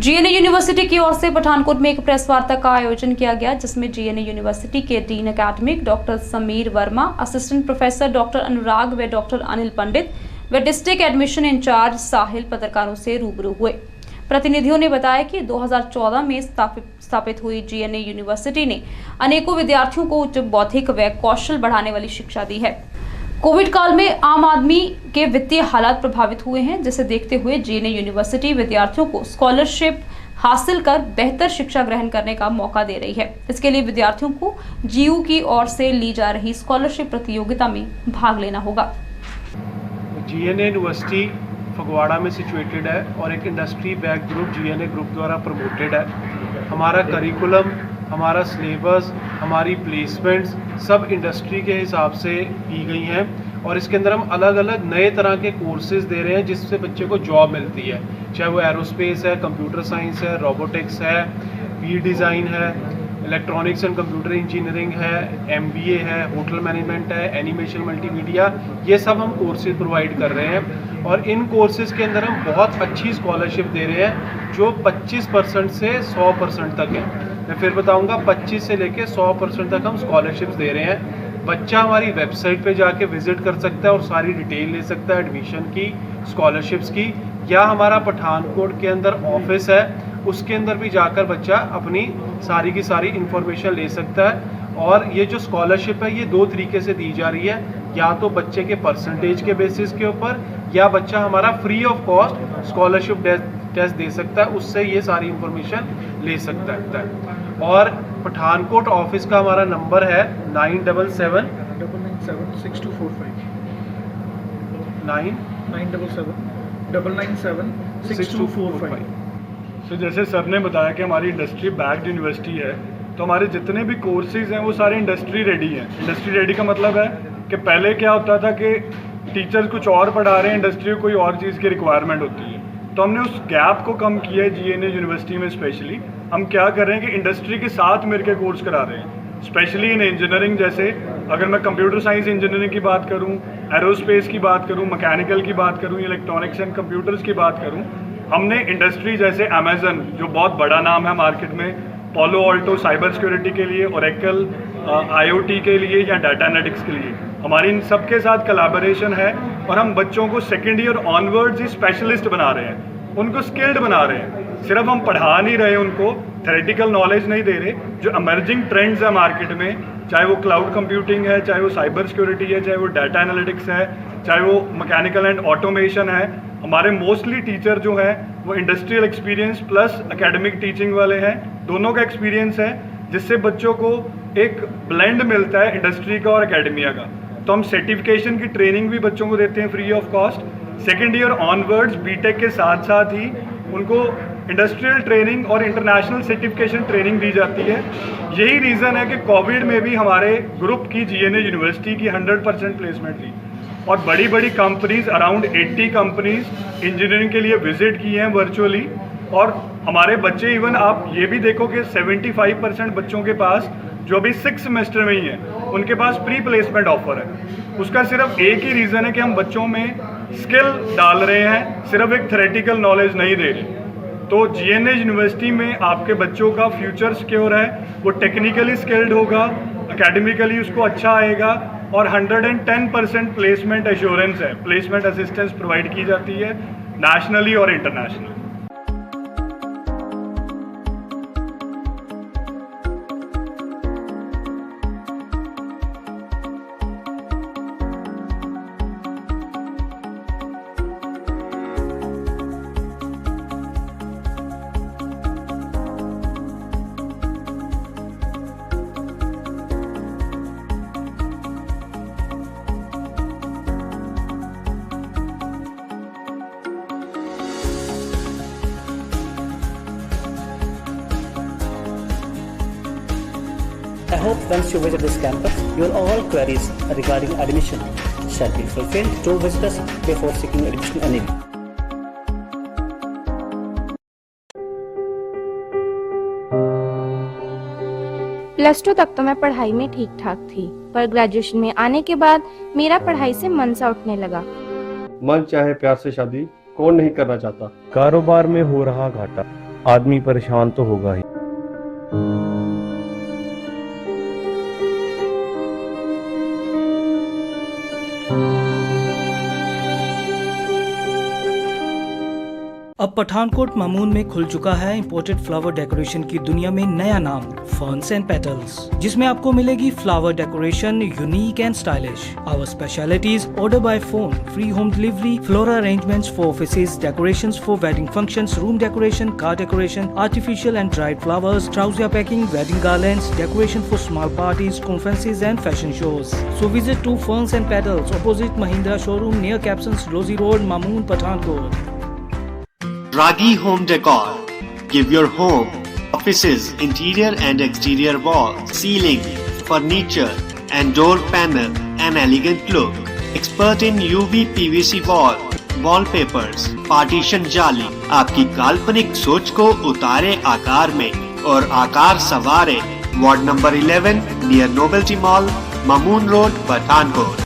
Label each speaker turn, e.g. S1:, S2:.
S1: GNA university की ओर से पठानकोट में एक प्रेस वार्ता का आयोजन किया गया, जिसमें जीएनए यूनिवर्सिटी के dean academic doctor Samir Verma, assistant professor doctor Anurag व डॉक्टर अनिल पंडित व डिस्ट्रिक्ट एडमिशन इंचार्ज साहिल पत्रकारों से रूबरू हुए। प्रतिनिधियों ने बताया कि 2014 में स्थापित हुई जीएनए यूनिवर्सिटी ने अनेकों विद्यार्थियों को उच्च बौद्धिक व कौशल बढ़ाने वाली शिक्षा दी है। कोविड काल में आम आदमी के वित्तीय हालात प्रभावित हुए हैं, जिसे देखते हुए जीएनए यूनिवर्सिटी विद्यार्थियों को स्कॉलरशिप हासिल कर बेहतर शिक्षा ग्रहण करने का मौका दे रही है। इसके लिए विद्यार्थियों को जीयू की ओर से ली जा रही स्कॉलरशिप प्रतियोगिता में भाग लेना होगा।
S2: जीएनए यूनिवर्सिटी फगवाड़ा में सिचुएटेड है और एक industry back group GNA group द्वारा प्रमोटेड है। हमारा करिकुलम, हमारा सिलेबस, हमारी प्लेसमेंट्स सब इंडस्ट्री के हिसाब से की गई हैं और इसके अंदर हम अलग अलग नए तरह के कोर्सेज दे रहे हैं जिससे बच्चे को जॉब मिलती है, चाहे वो एरोस्पेस है, कंप्यूटर साइंस है, रोबोटिक्स है, वी डिज़ाइन है, इलेक्ट्रॉनिक्स एंड कंप्यूटर इंजीनियरिंग है, एमबीए है, होटल मैनेजमेंट है, एनिमेशन मल्टीमीडिया, ये सब हम कोर्सेज प्रोवाइड कर रहे हैं और इन कोर्सेज के अंदर हम बहुत अच्छी स्कॉलरशिप दे रहे हैं जो 25% से 100% तक है। मैं फिर बताऊंगा, 25 से लेके 100% तक हम स्कॉलरशिप्स दे रहे हैं। बच्चा हमारी वेबसाइट पे जाके विजिट कर सकता है और सारी डिटेल ले सकता है एडमिशन की, स्कॉलरशिप्स की, या हमारा पठानकोट के अंदर ऑफिस है उसके अंदर भी जाकर बच्चा अपनी सारी की सारी इंफॉर्मेशन ले सकता है। और ये जो स्कॉलरशिप है ये दो तरीके से दी जा रही है, या तो बच्चे के परसेंटेज के बेसिस के ऊपर, या बच्चा हमारा free of cost scholarship test दे सकता है, उससे ये सारी इंफॉर्मेशन ले सकता है। और पठानकोट ऑफिस का हमारा नंबर है
S3: 977-6245। तो जैसे सर ने बताया कि हमारी इंडस्ट्री बैक्ड यूनिवर्सिटी है, तो हमारे जितने भी कोर्सेज हैं वो सारे इंडस्ट्री रेडी हैं। इंडस्ट्री रेडी का मतलब है कि पहले क्या होता था कि टीचर्स कुछ और पढ़ा रहे हैं, इंडस्ट्री को कोई और चीज़ की रिक्वायरमेंट होती है, तो हमने उस गैप को कम किया है। जीएनए यूनिवर्सिटी में स्पेशली हम क्या कर रहे हैं कि इंडस्ट्री के साथ मिलकर कोर्स करा रहे हैं, स्पेशली इन इंजीनियरिंग। जैसे अगर मैं कंप्यूटर साइंस इंजीनियरिंग की बात करूं, एरोस्पेस की बात करूं, मैकेनिकल की बात करूं, इलेक्ट्रॉनिक्स एंड कंप्यूटर्स की बात करूं, हमने इंडस्ट्री जैसे अमेजन जो बहुत बड़ा नाम है मार्केट में, पोलो ऑल्टो साइबर सिक्योरिटी के लिए, ओरेकल आईओटी के लिए या डाटा एनालिटिक्स के लिए, हमारी इन सब के साथ कोलैबोरेशन है और हम बच्चों को सेकेंड ईयर ऑनवर्ड्स ही स्पेशलिस्ट बना रहे हैं, उनको स्किल्ड बना रहे हैं। सिर्फ हम पढ़ा नहीं रहे, उनको थ्योरेटिकल नॉलेज नहीं दे रहे। जो इमर्जिंग ट्रेंड्स है मार्केट में, चाहे वो क्लाउड कंप्यूटिंग है, चाहे वो साइबर सिक्योरिटी है, चाहे वो डाटा एनालिटिक्स है, चाहे वो मैकेनिकल एंड ऑटोमेशन है, हमारे मोस्टली टीचर जो हैं वो industrial experience plus academic teaching वाले हैं, दोनों का एक्सपीरियंस है, जिससे बच्चों को एक ब्लेंड मिलता है इंडस्ट्री का और एकेडमिया का। तो हम सर्टिफिकेशन की ट्रेनिंग भी बच्चों को देते हैं free of cost. Second year onwards BTech के साथ साथ ही उनको इंडस्ट्रियल ट्रेनिंग और इंटरनेशनल सर्टिफिकेशन ट्रेनिंग दी जाती है। यही रीज़न है कि कोविड में भी हमारे ग्रुप की जीएनए यूनिवर्सिटी की 100% प्लेसमेंट थी और बड़ी बड़ी कंपनीज, अराउंड 80 कंपनीज इंजीनियरिंग के लिए विजिट की हैं वर्चुअली। और हमारे बच्चे, इवन आप ये भी देखो कि 75% बच्चों के पास जो अभी 6 सेमेस्टर में ही हैं, उनके पास प्री प्लेसमेंट ऑफर है। उसका सिर्फ एक ही रीज़न है कि हम बच्चों में स्किल डाल रहे हैं, सिर्फ एक थ्योरेटिकल नॉलेज नहीं दे रहे। तो जीएनए यूनिवर्सिटी में आपके बच्चों का फ्यूचर सिक्योर है, वो टेक्निकली स्किल्ड होगा, एकेडमिकली उसको अच्छा आएगा और 110% प्लेसमेंट एश्योरेंस है, प्लेसमेंट असिस्टेंस प्रोवाइड की जाती है नेशनली और internationally.
S4: I hope once you visit this campus, your all queries regarding admission shall be fulfilled. Do visit us before seeking admission anywhere.
S5: Plus 2 तक तो मैं पढ़ाई में ठीक ठाक थी, पर ग्रेजुएशन में आने के बाद मेरा पढ़ाई से मन सा उठने लगा।
S6: मन चाहे प्यार से शादी, कौन नहीं करना चाहता।
S7: कारोबार में हो रहा घाटा, आदमी परेशान तो होगा ही।
S8: अब पठानकोट मामून में खुल चुका है इंपोर्टेड फ्लावर डेकोरेशन की दुनिया में नया नाम फर्न्स एंड पेटल्स, जिसमें आपको मिलेगी flower decoration unique and stylish. Our specialities: order by phone, free home delivery, floral arrangements for offices, decorations for wedding functions, room decoration, car decoration, artificial and dried flowers, trouser packing, wedding garlands, decoration for small parties, conferences and fashion shows. So visit to Ferns and Petals opposite Mahindra showroom near Capsons, Rosie Road, Mamoon, Pathankot.
S9: Ragi Home Decor. Give your home, offices, interior and exterior walls, ceiling, furniture and door panel an elegant look. Expert in UV PVC wall, wallpapers, partition जाली आपकी काल्पनिक सोच को उतारे आकार में और आकार सवारे। Ward number 11 near novelty mall, Mamun road, Pathankot.